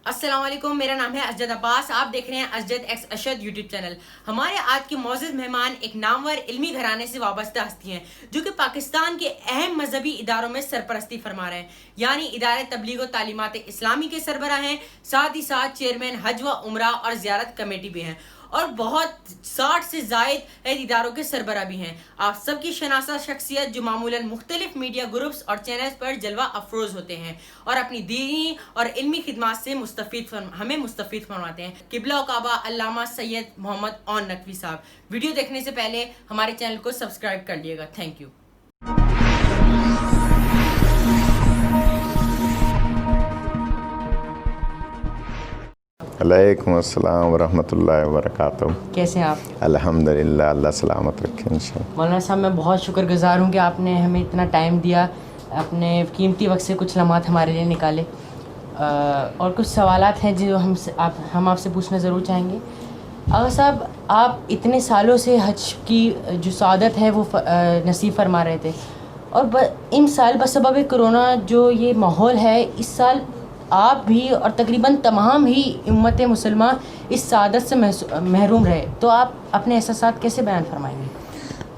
السلام علیکم، میرا نام ہے اسجد عباس. آپ دیکھ رہے ہیں اسجد ایکس اشد یوٹیوب چینل. ہمارے آج کے معزز مہمان ایک نامور علمی گھرانے سے وابستہ ہستی ہیں جو کہ پاکستان کے اہم مذہبی اداروں میں سرپرستی فرما رہے ہیں، یعنی ادارے تبلیغ و تعلیمات اسلامی کے سربراہ ہیں، ساتھ ہی ساتھ چیئرمین حج و عمرہ اور زیارت کمیٹی بھی ہیں، اور بہت 60 سے زائد اداروں کے سربراہ بھی ہیں. آپ سب کی شناسہ شخصیت جو معمولاً مختلف میڈیا گروپس اور چینلز پر جلوہ افروز ہوتے ہیں اور اپنی دینی اور علمی خدمات سے ہمیں مستفید فرماتے ہیں. قبلہ و کعبہ علامہ سید محمد اون نقوی صاحب. ویڈیو دیکھنے سے پہلے ہمارے چینل کو سبسکرائب کر لیے گا. Thank you. علیکم السلام ورحمۃ اللہ وبرکاتہ. کیسے ہیں آپ؟ الحمدللہ، اللہ سلامت رکھے انشاءاللہ. مولانا صاحب، میں بہت شکر گزار ہوں کہ آپ نے ہمیں اتنا ٹائم دیا، اپنے قیمتی وقت سے کچھ لمحات ہمارے لیے نکالے. اور کچھ سوالات ہیں جو ہم آپ سے پوچھنا ضرور چاہیں گے. آغا صاحب، آپ اتنے سالوں سے حج کی جو سعادت ہے وہ نصیب فرما رہے تھے، اور ان سال بسبب کرونا جو یہ ماحول ہے، اس سال آپ بھی اور تقریباً تمام ہی امت مسلمہ اس سعادت سے محروم رہے، تو آپ اپنے احساسات کیسے بیان فرمائیں گے؟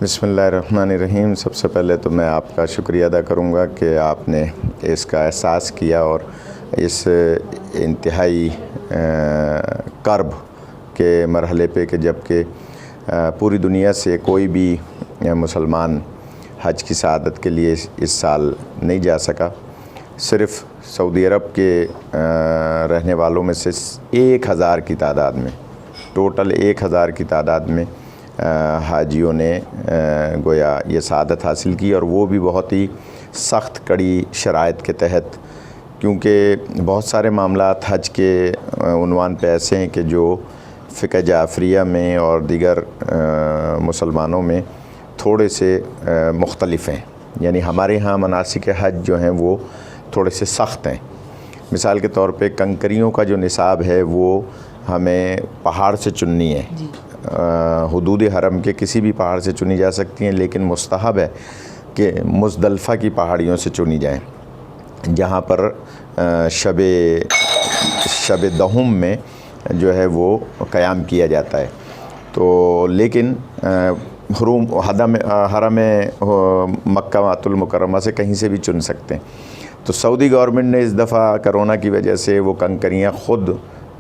بسم اللہ الرحمن الرحیم. سب سے پہلے تو میں آپ کا شکریہ ادا کروں گا کہ آپ نے اس کا احساس کیا اور اس انتہائی کرب کے مرحلے پہ کہ جب کہ پوری دنیا سے کوئی بھی مسلمان حج کی سعادت کے لیے اس سال نہیں جا سکا، صرف سعودی عرب کے رہنے والوں میں سے 1000 کی تعداد میں، ٹوٹل 1000 کی تعداد میں حاجیوں نے گویا یہ سعادت حاصل کی، اور وہ بھی بہت ہی سخت کڑی شرائط کے تحت، کیونکہ بہت سارے معاملات حج کے عنوان پہ ایسے ہیں کہ جو فقہ جعفریہ میں اور دیگر مسلمانوں میں تھوڑے سے مختلف ہیں. یعنی ہمارے ہاں مناسک حج جو ہیں وہ تھوڑے سے سخت ہیں. مثال کے طور پہ کنکریوں کا جو نصاب ہے وہ ہمیں پہاڑ سے چننی ہے. حدود حرم کے کسی بھی پہاڑ سے چنی جا سکتی ہیں، لیکن مستحب ہے کہ مزدلفہ کی پہاڑیوں سے چنی جائیں، جہاں پر شب دہم میں جو ہے وہ قیام کیا جاتا ہے. تو لیکن حرم مکہ المکرمہ سے کہیں سے بھی چن سکتے ہیں. تو سعودی گورنمنٹ نے اس دفعہ کرونا کی وجہ سے وہ کنکریاں خود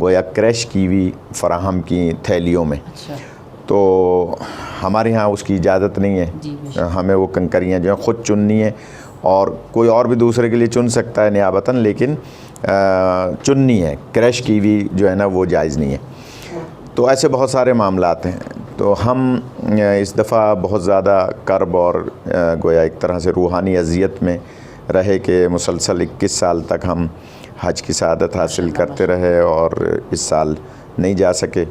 گویا کریش کی ہوئی فراہم کی تھیلیوں میں. تو ہمارے ہاں اس کی اجازت نہیں ہے. ہمیں وہ کنکریاں جو ہیں خود چننی ہیں، اور کوئی اور بھی دوسرے کے لیے چن سکتا ہے نیابتاً، لیکن چننی ہے. کریش کی ہوئی جو ہے نا وہ جائز نہیں ہے. تو ایسے بہت سارے معاملات ہیں. تو ہم اس دفعہ بہت زیادہ کرب اور گویا ایک طرح سے روحانی اذیت میں رہے کہ مسلسل 21 سال تک ہم حج کی سعادت حاصل کرتے رہے، اور اس سال نہیں جا سکے.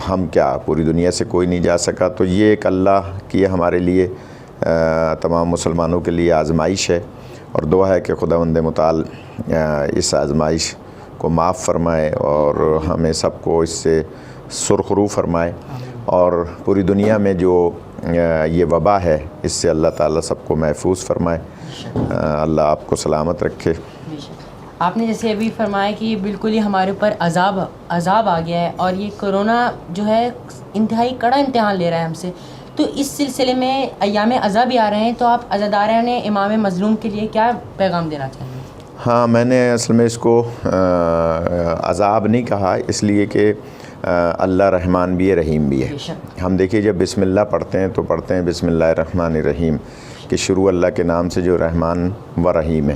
ہم کیا، پوری دنیا سے کوئی نہیں جا سکا. تو یہ ایک اللہ کی ہمارے لیے، تمام مسلمانوں کے لیے آزمائش ہے، اور دعا ہے کہ خداوند متعال اس آزمائش کو معاف فرمائے اور ہمیں سب کو اس سے سرخرو فرمائے، اور پوری دنیا میں جو یہ وبا ہے اس سے اللہ تعالیٰ سب کو محفوظ فرمائے. اللہ آپ کو سلامت رکھے. آپ نے جیسے ابھی فرمایا کہ یہ بالکل ہی ہمارے اوپر عذاب آ گیا ہے، اور یہ کرونا جو ہے انتہائی کڑا امتحان لے رہا ہے ہم سے. تو اس سلسلے میں ایام عذاب بھی آ رہے ہیں، تو آپ عزاداران امام مظلوم کے لیے کیا پیغام دینا چاہیں گے؟ ہاں، میں نے اصل میں اس کو عذاب نہیں کہا، اس لیے کہ اللہ رحمان بھی ہے، رحیم بھی ہے. ہم دیکھیے جب بسم اللہ پڑھتے ہیں تو پڑھتے ہیں بسم اللہ الرحمن الرحیم، کہ شروع اللہ کے نام سے جو رحمان و رحیم ہے.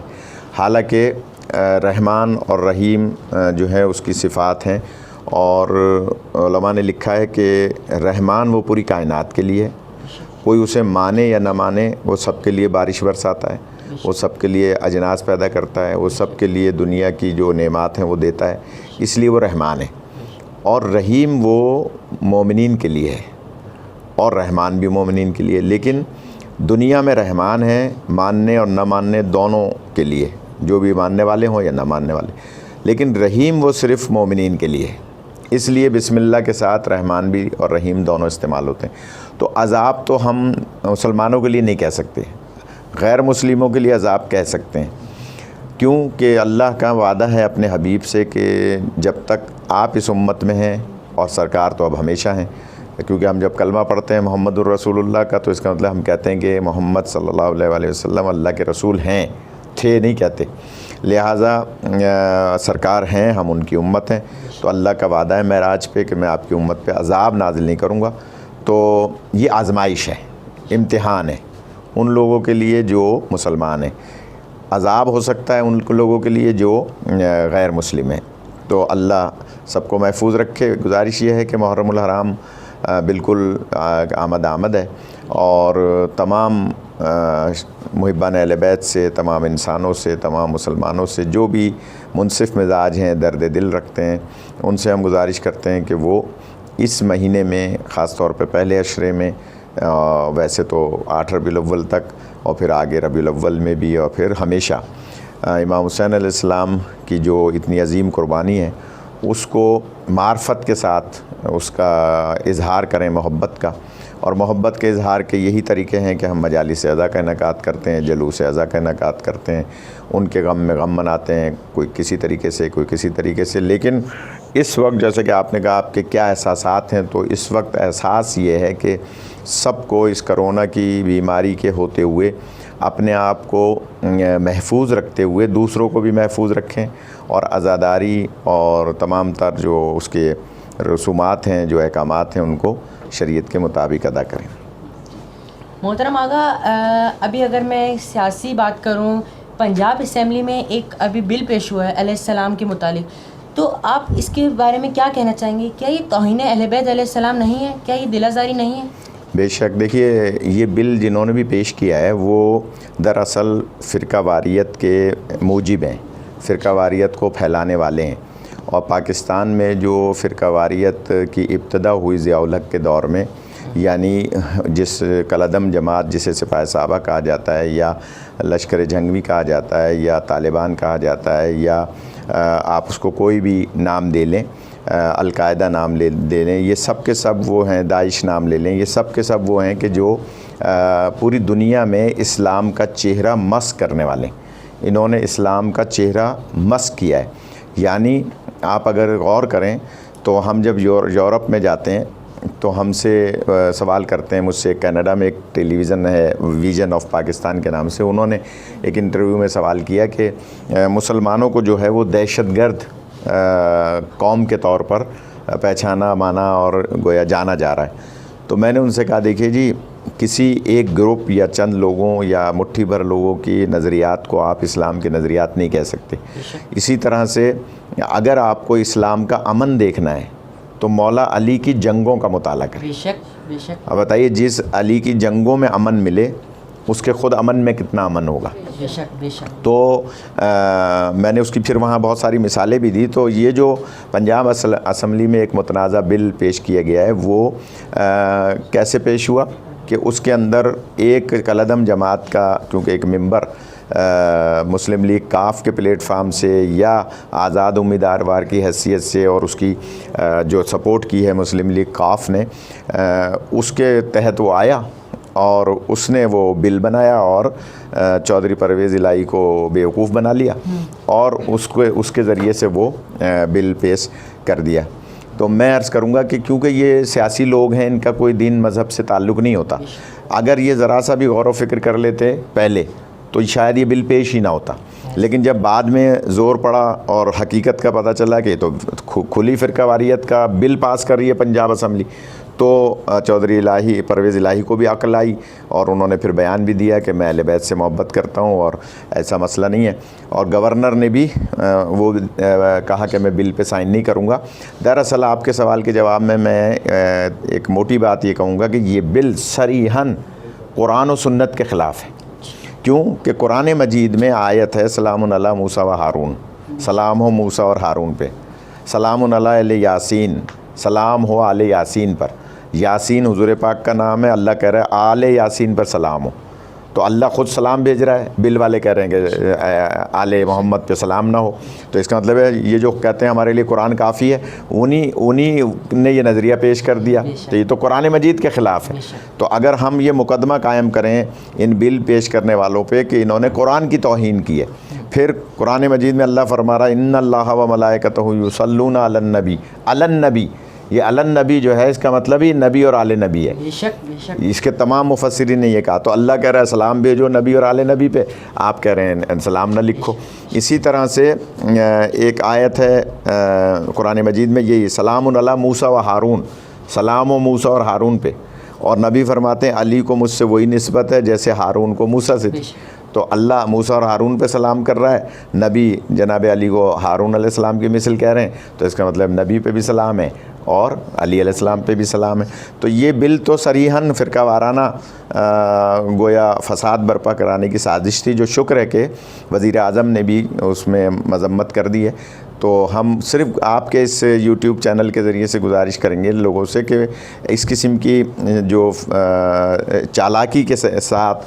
حالانکہ رحمان اور رحیم جو ہے اس کی صفات ہیں، اور علماء نے لکھا ہے کہ رحمان وہ پوری کائنات کے لیے، کوئی اسے مانے یا نہ مانے وہ سب کے لیے بارش برساتا ہے، وہ سب کے لیے اجناس پیدا کرتا ہے، وہ سب کے لیے دنیا کی جو نعمات ہیں وہ دیتا ہے، اس لیے وہ رحمان ہے. اور رحیم وہ مومنین کے لیے ہے، اور رحمان بھی مومنین کے لیے. لیکن دنیا میں رحمان ہے ماننے اور نہ ماننے دونوں کے لیے، جو بھی ماننے والے ہوں یا نہ ماننے والے. لیکن رحیم وہ صرف مومنین کے لیے ہے، اس لیے بسم اللہ کے ساتھ رحمان بھی اور رحیم دونوں استعمال ہوتے ہیں. تو عذاب تو ہم مسلمانوں کے لیے نہیں کہہ سکتے، غیر مسلموں کے لیے عذاب کہہ سکتے ہیں. کیونکہ اللہ کا وعدہ ہے اپنے حبیب سے کہ جب تک آپ اس امت میں ہیں، اور سرکار تو اب ہمیشہ ہیں، کیونکہ ہم جب کلمہ پڑھتے ہیں محمد الرسول اللہ کا تو اس کا مطلب ہم کہتے ہیں کہ محمد صلی اللہ علیہ وآلہ وسلم اللہ کے رسول ہیں، تھے نہیں کہتے، لہٰذا سرکار ہیں، ہم ان کی امت ہیں، تو اللہ کا وعدہ ہے معراج پہ کہ میں آپ کی امت پہ عذاب نازل نہیں کروں گا۔ تو یہ آزمائش ہے، امتحان ہے ان لوگوں کے لیے جو مسلمان ہیں، عذاب ہو سکتا ہے ان لوگوں کے لیے جو غیر مسلم ہیں۔ تو اللہ سب کو محفوظ رکھے۔ گزارش یہ ہے کہ محرم الحرام بالکل آمد ہے، اور تمام محبان اہل بیت سے، تمام انسانوں سے، تمام مسلمانوں سے جو بھی منصف مزاج ہیں، درد دل رکھتے ہیں، ان سے ہم گزارش کرتے ہیں کہ وہ اس مہینے میں خاص طور پہ پہلے عشرے میں، ویسے تو 8 ربیع الاول تک، اور پھر آگے ربیع الاول میں بھی، اور پھر ہمیشہ امام حسین علیہ السلام کی جو اتنی عظیم قربانی ہے اس کو معرفت کے ساتھ اس کا اظہار کریں، محبت کا، اور محبت کے اظہار کے یہی طریقے ہیں کہ ہم مجالس اعزا کا انعقاد کرتے ہیں، جلوس اعزا کا انعقاد کرتے ہیں، ان کے غم میں غم مناتے ہیں، کوئی کسی طریقے سے، کوئی کسی طریقے سے۔ لیکن اس وقت جیسے کہ آپ نے کہا آپ کے کیا احساسات ہیں، تو اس وقت احساس یہ ہے کہ سب کو اس کرونا کی بیماری کے ہوتے ہوئے اپنے آپ کو محفوظ رکھتے ہوئے دوسروں کو بھی محفوظ رکھیں، اور عزاداری اور تمام تر جو اس کے رسومات ہیں، جو احکامات ہیں، ان کو شریعت کے مطابق ادا کریں۔ محترم آغا، ابھی اگر میں سیاسی بات کروں، پنجاب اسمبلی میں ایک ابھی بل پیش ہوا ہے علیہ السلام کے متعلق، تو آپ اس کے بارے میں کیا کہنا چاہیں گے؟ کیا یہ توہین اہل بیت علیہ السلام نہیں ہے؟ کیا یہ دل آزاری نہیں ہے؟ بے شک، دیکھیے یہ بل جنہوں نے بھی پیش کیا ہے وہ دراصل فرقہ واریت کے موجب ہیں، فرقہ واریت کو پھیلانے والے ہیں، اور پاکستان میں جو فرقہ واریت کی ابتدا ہوئی ضیاء الحق کے دور میں، یعنی جس کالعدم جماعت جسے سپاہ صحابہ کہا جاتا ہے، یا لشکر جھنگوی کہا جاتا ہے، یا طالبان کہا جاتا ہے، یا آپ اس کو کوئی بھی نام دے لیں، القاعدہ نام دے لیں، یہ سب کے سب وہ ہیں، داعش نام لے لیں، یہ سب کے سب وہ ہیں کہ جو پوری دنیا میں اسلام کا چہرہ مسخ کرنے والے ہیں۔ انہوں نے اسلام کا چہرہ مسخ کیا ہے۔ یعنی آپ اگر غور کریں تو ہم جب یورپ میں جاتے ہیں تو ہم سے سوال کرتے ہیں، مجھ سے کینیڈا میں ایک ٹیلی ویژن ہے ویژن آف پاکستان کے نام سے، انہوں نے ایک انٹرویو میں سوال کیا کہ مسلمانوں کو جو ہے وہ دہشت گرد قوم کے طور پر پہچانا، مانا اور گویا جانا جا رہا ہے۔ تو میں نے ان سے کہا دیکھیے جی، کسی ایک گروپ یا چند لوگوں یا مٹھی بھر لوگوں کی نظریات کو آپ اسلام کے نظریات نہیں کہہ سکتے۔ اسی طرح سے اگر آپ کو اسلام کا امن دیکھنا ہے تو مولا علی کی جنگوں کا مطالعہ کریں۔ بے شک، بے شک۔ اب بتائیے، جس علی کی جنگوں میں امن ملے اس کے خود امن میں کتنا امن ہوگا۔ بے شک، بے شک۔ تو میں نے اس کی پھر وہاں بہت ساری مثالیں بھی دی۔ تو یہ جو پنجاب اسمبلی میں ایک متنازع بل پیش کیا گیا ہے، وہ کیسے پیش ہوا کہ اس کے اندر ایک کالعدم جماعت کا، کیونکہ ایک ممبر مسلم لیگ کاف کے پلیٹ فارم سے یا آزاد امیدوار کی حیثیت سے، اور اس کی جو سپورٹ کی ہے مسلم لیگ کاف نے، اس کے تحت وہ آیا اور اس نے وہ بل بنایا اور چودھری پرویز الہی کو بیوقوف بنا لیا، اور اس کے ذریعے سے وہ بل پیش کر دیا۔ تو میں عرض کروں گا کہ کیونکہ یہ سیاسی لوگ ہیں، ان کا کوئی دین مذہب سے تعلق نہیں ہوتا، اگر یہ ذرا سا بھی غور و فکر کر لیتے پہلے تو شاید یہ بل پیش ہی نہ ہوتا۔ لیکن جب بعد میں زور پڑا اور حقیقت کا پتہ چلا کہ تو کھلی فرقہ واریت کا بل پاس کر رہی ہے پنجاب اسمبلی، تو چودھری الہی پرویز الہی کو بھی عقل آئی، اور انہوں نے پھر بیان بھی دیا کہ میں اہل بیت سے محبت کرتا ہوں اور ایسا مسئلہ نہیں ہے، اور گورنر نے بھی وہ کہا کہ میں بل پہ سائن نہیں کروں گا۔ دراصل آپ کے سوال کے جواب میں ایک موٹی بات یہ کہوں گا کہ یہ بل صریحاً قرآن و سنت کے خلاف ہے۔ کیوں کہ قرآن مجید میں آیت ہے سلام علی موسیٰ و ہارون، سلام ہو موسیٰ اور ہارون پہ، سلام علی یاسین، سلام ہو آل یاسین پر۔ یاسین حضور پاک کا نام ہے، اللہ کہہ رہا ہے آل یاسین پر سلام ہو، تو اللہ خود سلام بھیج رہا ہے، بل والے کہہ رہے ہیں کہ آل محمد پہ سلام نہ ہو۔ تو اس کا مطلب ہے یہ جو کہتے ہیں ہمارے لیے قرآن کافی ہے، انہی نے یہ نظریہ پیش کر دیا، تو یہ تو قرآن مجید کے خلاف ہے۔ تو اگر ہم یہ مقدمہ قائم کریں ان بل پیش کرنے والوں پہ کہ انہوں نے قرآن کی توہین کی ہے، پھر قرآن مجید میں اللہ فرما رہا ہے ان اللہ و ملائکتہ یصلون علی النبی، علی النبی، یہ علی النبی جو ہے اس کا مطلب ہی نبی اور آل نبی ہے. بے شک اس کے تمام مفسرین نے یہ کہا. تو اللہ کہہ رہا ہے سلام بھیجو نبی اور آل نبی پہ، آپ کہہ رہے ہیں سلام نہ لکھو. اسی طرح سے ایک آیت ہے قرآن مجید میں یہی سلام علی موسیٰ و ہارون، سلام و موسیٰ اور ہارون پہ. اور نبی فرماتے ہیں علی کو مجھ سے وہی نسبت ہے جیسے ہارون کو موسیٰ سے تھی. تو اللہ موسیٰ اور ہارون پہ سلام کر رہا ہے، نبی جناب علی کو ہارون علیہ السلام کی مثل کہہ رہے ہیں، تو اس کا مطلب نبی پہ بھی سلام ہے اور علی علیہ السلام پہ بھی سلام ہے. تو یہ بل تو صریحاً فرقہ وارانہ گویا فساد برپا کرانے کی سازش تھی، جو شکر ہے کہ وزیر اعظم نے بھی اس میں مذمت کر دی ہے. تو ہم صرف آپ کے اس یوٹیوب چینل کے ذریعے سے گزارش کریں گے لوگوں سے کہ اس قسم کی جو چالاکی کے ساتھ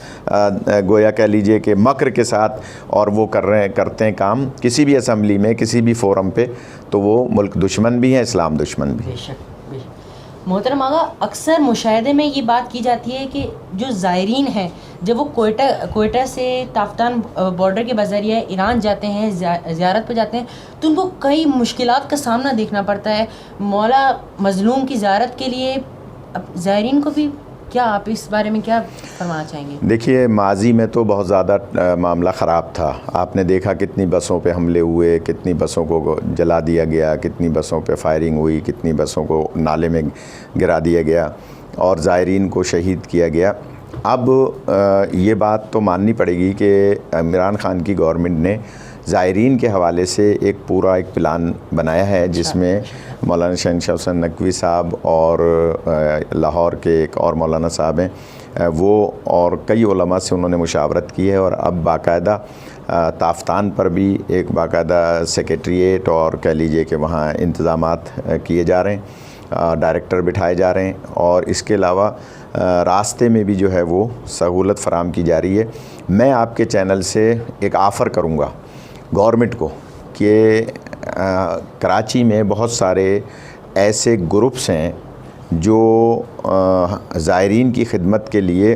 گویا کہہ لیجئے کہ مکر کے ساتھ اور وہ کرتے ہیں کام کسی بھی اسمبلی میں کسی بھی فورم پہ، تو وہ ملک دشمن بھی ہیں، اسلام دشمن بھی. بے شک. محترم آقا، اکثر مشاہدے میں یہ بات کی جاتی ہے کہ جو زائرین ہیں جب وہ کوئٹہ سے تافتان بارڈر کے بذریعہ ایران جاتے ہیں، زیارت پہ جاتے ہیں، تو ان کو کئی مشکلات کا سامنا دیکھنا پڑتا ہے. مولا مظلوم کی زیارت کے لیے زائرین کو بھی کیا آپ اس بارے میں کیا فرمانا چاہیں گے؟ دیکھیے ماضی میں تو بہت زیادہ معاملہ خراب تھا. آپ نے دیکھا کتنی بسوں پہ حملے ہوئے، کتنی بسوں کو جلا دیا گیا، کتنی بسوں پہ فائرنگ ہوئی، کتنی بسوں کو نالے میں گرا دیا گیا اور زائرین کو شہید کیا گیا. اب یہ بات تو ماننی پڑے گی کہ عمران خان کی گورنمنٹ نے زائرین کے حوالے سے ایک پلان بنایا ہے، جس میں مولانا شہنشاہ حسین نقوی صاحب اور لاہور کے ایک اور مولانا صاحب ہیں، وہ اور کئی علماء سے انہوں نے مشاورت کی ہے. اور اب باقاعدہ تافتان پر بھی ایک باقاعدہ سیکریٹریٹ اور کہہ لیجئے کہ وہاں انتظامات کیے جا رہے ہیں، ڈائریکٹر بٹھائے جا رہے ہیں، اور اس کے علاوہ راستے میں بھی جو ہے وہ سہولت فراہم کی جا رہی ہے. میں آپ کے چینل سے ایک آفر کروں گا گورنمنٹ کو کہ کراچی میں بہت سارے ایسے گروپس ہیں جو زائرین کی خدمت کے لیے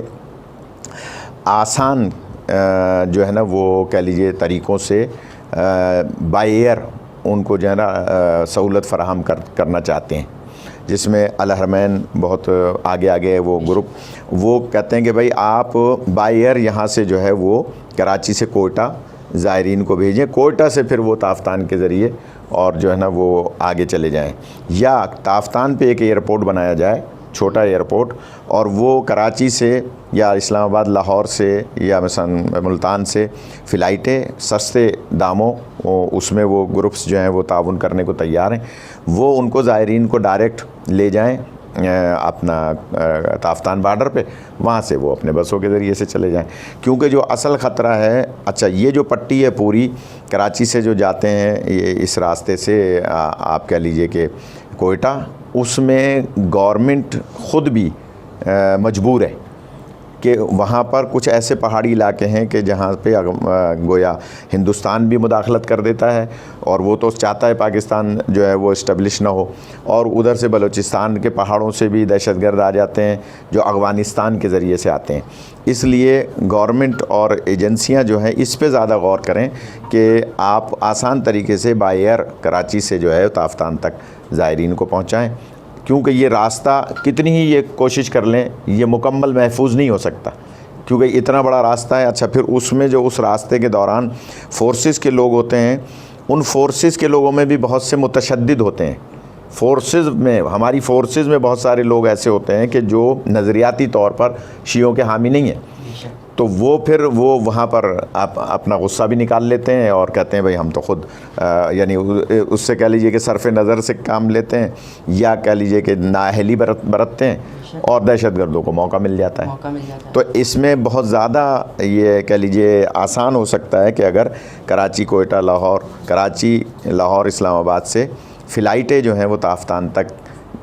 آسان جو ہے نا وہ کہہ لیجیے طریقوں سے بائی ایئر ان کو جو ہے نا سہولت فراہم کرنا چاہتے ہیں، جس میں الحرمین بہت آگے وہ گروپ. وہ کہتے ہیں کہ بھائی آپ بائی ایئر یہاں سے جو ہے وہ کراچی سے کوئٹہ زائرین کو بھیجیں، کوئٹہ سے پھر وہ تافتان کے ذریعے اور جو ہے نا وہ آگے چلے جائیں، یا تافتان پہ ایک ایئرپورٹ بنایا جائے، چھوٹا ایئرپورٹ، اور وہ کراچی سے یا اسلام آباد لاہور سے یا مثلا ملتان سے فلائٹیں سستے داموں اس میں وہ گروپس جو ہیں وہ تعاون کرنے کو تیار ہیں، وہ ان کو زائرین کو ڈائریکٹ لے جائیں اپنا تافتان بارڈر پہ، وہاں سے وہ اپنے بسوں کے ذریعے سے چلے جائیں. کیونکہ جو اصل خطرہ ہے، اچھا یہ جو پٹی ہے پوری کراچی سے جو جاتے ہیں اس راستے سے آپ کہہ لیجئے کہ کوئٹہ، اس میں گورنمنٹ خود بھی مجبور ہے کہ وہاں پر کچھ ایسے پہاڑی علاقے ہیں کہ جہاں پہ گویا ہندوستان بھی مداخلت کر دیتا ہے، اور وہ تو چاہتا ہے پاکستان جو ہے وہ اسٹیبلش نہ ہو، اور ادھر سے بلوچستان کے پہاڑوں سے بھی دہشت گرد آ جاتے ہیں جو افغانستان کے ذریعے سے آتے ہیں. اس لیے گورنمنٹ اور ایجنسیاں جو ہیں اس پہ زیادہ غور کریں کہ آپ آسان طریقے سے بائی ایئر کراچی سے جو ہے تافتان تک زائرین کو پہنچائیں، کیونکہ یہ راستہ کتنی ہی یہ کوشش کر لیں یہ مکمل محفوظ نہیں ہو سکتا، کیونکہ اتنا بڑا راستہ ہے. اچھا پھر اس میں جو اس راستے کے دوران فورسز کے لوگ ہوتے ہیں، ان فورسز کے لوگوں میں بھی بہت سے متشدد ہوتے ہیں. فورسز میں ہماری فورسز میں بہت سارے لوگ ایسے ہوتے ہیں کہ جو نظریاتی طور پر شیعوں کے حامی نہیں ہیں، تو وہ پھر وہ وہاں پر اپنا غصہ بھی نکال لیتے ہیں اور کہتے ہیں بھائی ہم تو خود یعنی اس سے کہہ لیجئے کہ صرف نظر سے کام لیتے ہیں، یا کہہ لیجئے کہ نااہلی برتتے ہیں اور دہشت گردوں کو موقع مل جاتا ہے. تو اس میں بہت زیادہ یہ کہہ لیجئے آسان ہو سکتا ہے کہ اگر کراچی کوئٹہ لاہور، کراچی لاہور اسلام آباد سے فلائٹیں جو ہیں وہ تافتان تک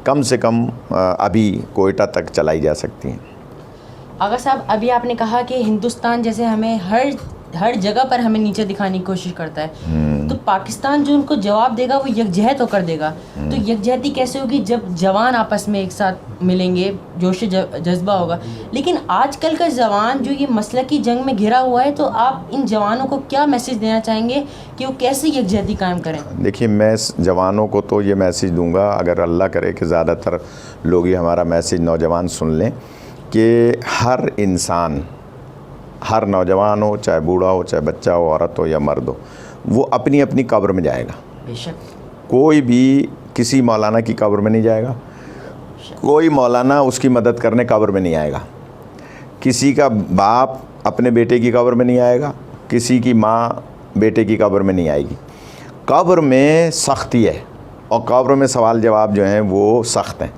کم سے کم ابھی کوئٹہ تک چلائی جا سکتی ہیں. آغا صاحب، ابھی آپ نے کہا کہ ہندوستان جیسے ہمیں ہر ہر جگہ پر ہمیں نیچے دکھانے کی کوشش کرتا ہے. تو پاکستان جو ان کو جواب دے گا وہ یکجہت ہو کر دے گا. تو یکجہتی کیسے ہوگی؟ جب جوان آپس میں ایک ساتھ ملیں گے, جوش جذبہ ہوگا. لیکن آج کل کا جوان جو یہ مسلکی جنگ میں گھرا ہوا ہے, تو آپ ان جوانوں کو کیا میسج دینا چاہیں گے کہ وہ کیسے یکجہتی قائم کریں؟ دیکھیے, میں جوانوں کو تو یہ میسج دوں گا, اگر اللہ کرے کہ زیادہ تر لوگ یہ ہمارا میسج نوجوان سن لیں, کہ ہر انسان, ہر نوجوان ہو, چاہے بوڑھا ہو, چاہے بچہ ہو, عورت ہو یا مرد ہو, وہ اپنی اپنی قبر میں جائے گا. بے شک. کوئی بھی کسی مولانا کی قبر میں نہیں جائے گا, کوئی مولانا اس کی مدد کرنے قبر میں نہیں آئے گا, کسی کا باپ اپنے بیٹے کی قبر میں نہیں آئے گا, کسی کی ماں بیٹے کی قبر میں نہیں آئے گی. قبر میں سختی ہے, اور قبر میں سوال جواب جو ہیں وہ سخت ہیں.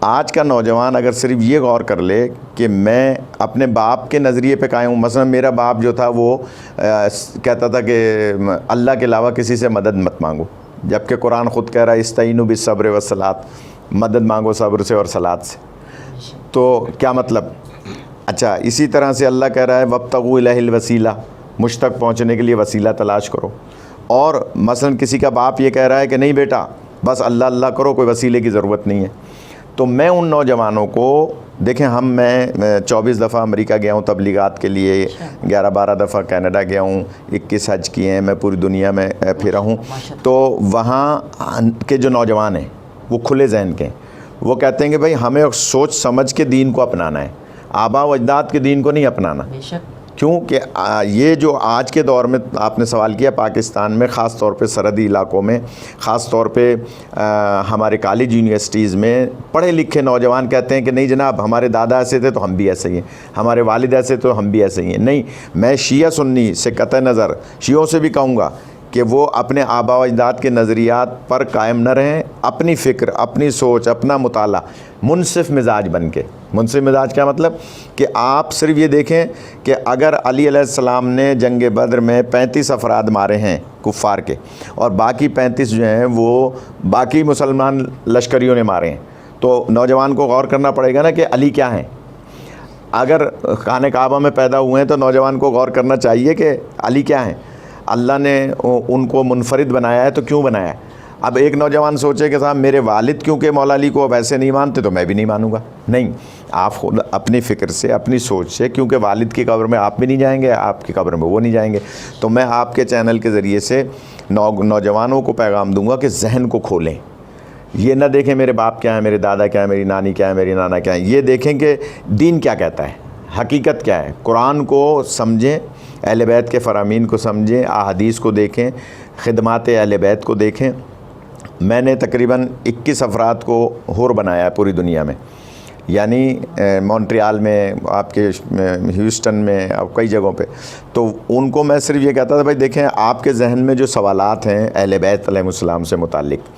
آج کا نوجوان اگر صرف یہ غور کر لے کہ میں اپنے باپ کے نظریے پہ قائم ہوں, مثلا میرا باپ جو تھا وہ کہتا تھا کہ اللہ کے علاوہ کسی سے مدد مت مانگو, جبکہ قرآن خود کہہ رہا ہے استعینوا بالصبر والصلاۃ, مدد مانگو صبر سے اور صلاۃ سے. تو کیا مطلب؟ اچھا, اسی طرح سے اللہ کہہ رہا ہے وابتغوا الیہ الوسیلہ, مجھ تک پہنچنے کے لیے وسیلہ تلاش کرو. اور مثلا کسی کا باپ یہ کہہ رہا ہے کہ نہیں بیٹا بس اللہ اللہ کرو, کوئی وسیلے کی ضرورت نہیں ہے. تو میں ان نوجوانوں کو, دیکھیں میں 24 دفعہ امریکہ گیا ہوں تبلیغات کے لیے, 11-12 دفعہ کینیڈا گیا ہوں, 21 حج کیے ہیں, میں پوری دنیا میں پھرا ہوں. تو وہاں کے جو نوجوان ہیں وہ کھلے ذہن کے ہیں, وہ کہتے ہیں کہ بھائی ہمیں سوچ سمجھ کے دین کو اپنانا ہے, آبا و اجداد کے دین کو نہیں اپنانا. کیونکہ یہ جو آج کے دور میں آپ نے سوال کیا, پاکستان میں خاص طور پہ سرحدی علاقوں میں, خاص طور پہ ہمارے کالج یونیورسٹیز میں پڑھے لکھے نوجوان کہتے ہیں کہ نہیں جناب ہمارے دادا ایسے تھے تو ہم بھی ایسے ہی ہیں, ہمارے والد ایسے تو ہم بھی ایسے ہی ہیں. نہیں, میں شیعہ سنی سے قطع نظر شیعوں سے بھی کہوں گا کہ وہ اپنے آبا و اجداد کے نظریات پر قائم نہ رہیں, اپنی فکر, اپنی سوچ, اپنا مطالعہ, منصف مزاج بن کے. منصف مزاج کیا مطلب؟ کہ آپ صرف یہ دیکھیں کہ اگر علی علیہ السلام نے جنگ بدر میں 35 افراد مارے ہیں کفار کے, اور باقی 35 جو ہیں وہ باقی مسلمان لشکریوں نے مارے ہیں, تو نوجوان کو غور کرنا پڑے گا نا کہ علی کیا ہیں. اگر خانہ کعبہ میں پیدا ہوئے ہیں تو نوجوان کو غور کرنا چاہیے کہ علی کیا ہیں. اللہ نے ان کو منفرد بنایا ہے تو کیوں بنایا ہے؟ اب ایک نوجوان سوچے کہ صاحب میرے والد کیونکہ مولا علی کو ویسے نہیں مانتے تو میں بھی نہیں مانوں گا. نہیں, آپ خود اپنی فکر سے, اپنی سوچ سے, کیونکہ والد کی قبر میں آپ بھی نہیں جائیں گے, آپ کی قبر میں وہ نہیں جائیں گے. تو میں آپ کے چینل کے ذریعے سے نوجوانوں کو پیغام دوں گا کہ ذہن کو کھولیں. یہ نہ دیکھیں میرے باپ کیا ہے, میرے دادا کیا ہے, میری نانی کیا ہے, میری نانا کیا ہے. یہ دیکھیں کہ دین کیا کہتا ہے, حقیقت کیا ہے. قرآن کو سمجھیں, اہل بیت کے فرامین کو سمجھیں, احادیث کو دیکھیں, خدمات اہل بیت کو دیکھیں. میں نے تقریباً 21 افراد کو حور بنایا ہے پوری دنیا میں, یعنی مونٹریال میں, آپ کے ہیوسٹن میں, اور کئی جگہوں پہ. تو ان کو میں صرف یہ کہتا تھا بھائی دیکھیں آپ کے ذہن میں جو سوالات ہیں اہل بیت علیہ السلام سے متعلق,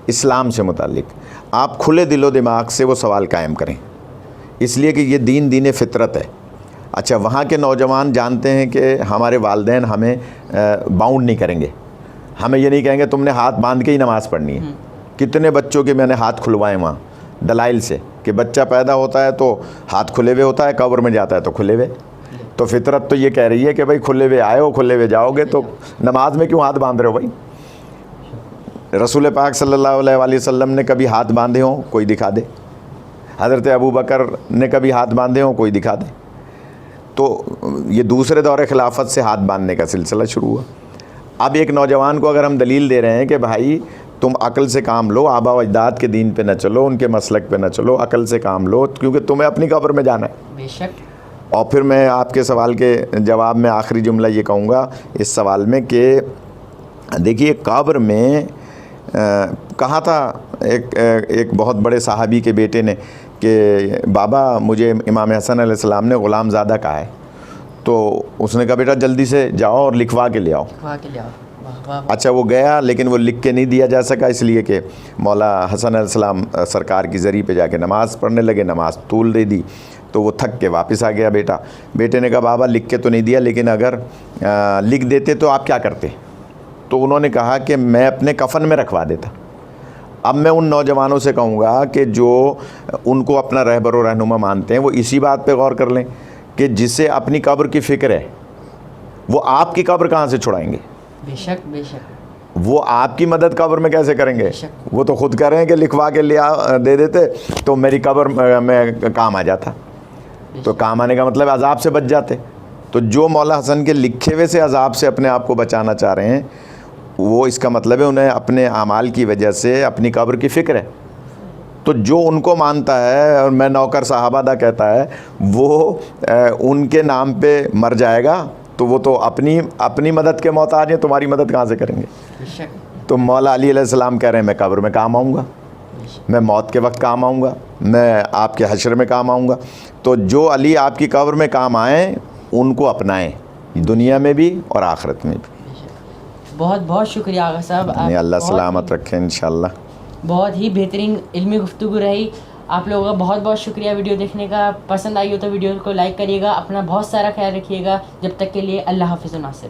اسلام سے متعلق, آپ کھلے دل و دماغ سے وہ سوال قائم کریں, اس لیے کہ یہ دین فطرت ہے. اچھا, وہاں کے نوجوان جانتے ہیں کہ ہمارے والدین ہمیں باؤنڈ نہیں کریں گے, ہمیں یہ نہیں کہیں گے تم نے ہاتھ باندھ کے ہی نماز پڑھنی ہے. کتنے بچوں کے میں نے ہاتھ کھلوائے وہاں دلائل سے, کہ بچہ پیدا ہوتا ہے تو ہاتھ کھلے ہوئے ہوتا ہے, قبر میں جاتا ہے تو کھلے ہوئے. تو فطرت تو یہ کہہ رہی ہے کہ بھائی کھلے ہوئے آئے ہو کھلے ہوئے جاؤ گے, تو نماز میں کیوں ہاتھ باندھ رہے ہو بھائی؟ رسول پاک صلی اللہ علیہ وآلہ وسلم نے کبھی ہاتھ باندھے ہوں کوئی دکھا دے, حضرت ابوبکر نے کبھی ہاتھ باندھے ہوں کوئی دکھا دے. تو یہ دوسرے دور خلافت سے ہاتھ باندھنے کا سلسلہ شروع ہوا. اب ایک نوجوان کو اگر ہم دلیل دے رہے ہیں کہ بھائی تم عقل سے کام لو, آبا و اجداد کے دین پہ نہ چلو, ان کے مسلک پہ نہ چلو, عقل سے کام لو, کیونکہ تمہیں اپنی قبر میں جانا ہے. بے شک. اور پھر میں آپ کے سوال کے جواب میں آخری جملہ یہ کہوں گا اس سوال میں کہ دیکھیے قبر میں کہا تھا ایک بہت بڑے صحابی کے بیٹے نے کہ بابا مجھے امام حسن علیہ السلام نے غلام زادہ کہا ہے. تو اس نے کہا بیٹا جلدی سے جاؤ اور لکھوا کے لے آؤ. اچھا, وہ گیا لیکن وہ لکھ کے نہیں دیا جا سکا, اس لیے کہ مولا حسن علیہ السلام سرکار کی زری پہ جا کے نماز پڑھنے لگے, نماز طول دے دی, تو وہ تھک کے واپس آ گیا بیٹا. بیٹے نے کہا بابا لکھ کے تو نہیں دیا, لیکن اگر لکھ دیتے تو آپ کیا کرتے؟ تو انہوں نے کہا کہ میں اپنے کفن میں رکھوا دیتا. اب میں ان نوجوانوں سے کہوں گا کہ جو ان کو اپنا رہبر و رہنما مانتے ہیں وہ اسی بات پہ غور کر لیں کہ جسے اپنی قبر کی فکر ہے وہ آپ کی قبر کہاں سے چھڑائیں گے؟ بے شک بے شک. وہ آپ کی مدد قبر میں کیسے کریں گے؟ وہ تو خود کہہ رہے ہیں کہ لکھوا کے دے دیتے تو میری قبر میں کام آ جاتا. تو کام آنے کا مطلب عذاب سے بچ جاتے. تو جو مولا حسن کے لکھے ہوئے سے عذاب سے اپنے آپ کو بچانا چاہ رہے ہیں، وہ اس کا مطلب ہے انہیں اپنے اعمال کی وجہ سے اپنی قبر کی فکر ہے. تو جو ان کو مانتا ہے، اور میں نوکر صاحبہ دا کہتا ہے، وہ ان کے نام پہ مر جائے گا تو وہ تو اپنی مدد کے محتاج ہیں، تمہاری مدد کہاں سے کریں گے؟ تو مولا علی علیہ السلام کہہ رہے ہیں میں قبر میں کام آؤں گا، میں موت کے وقت کام آؤں گا، میں آپ کے حشر میں کام آؤں گا. تو جو علی آپ کی قبر میں کام آئیں ان کو اپنائیں، دنیا میں بھی اور آخرت میں بھی. بہت بہت شکریہ آغا صاحب. اللہ سلامت رکھیں انشاءاللہ. بہت ہی بہترین علمی گفتگو رہی. آپ لوگوں کا بہت بہت شکریہ ویڈیو دیکھنے کا. پسند آئی ہو تو ویڈیو کو لائک کریے گا. اپنا بہت سارا خیال رکھیے گا. جب تک کے لیے اللہ حافظ و ناصر.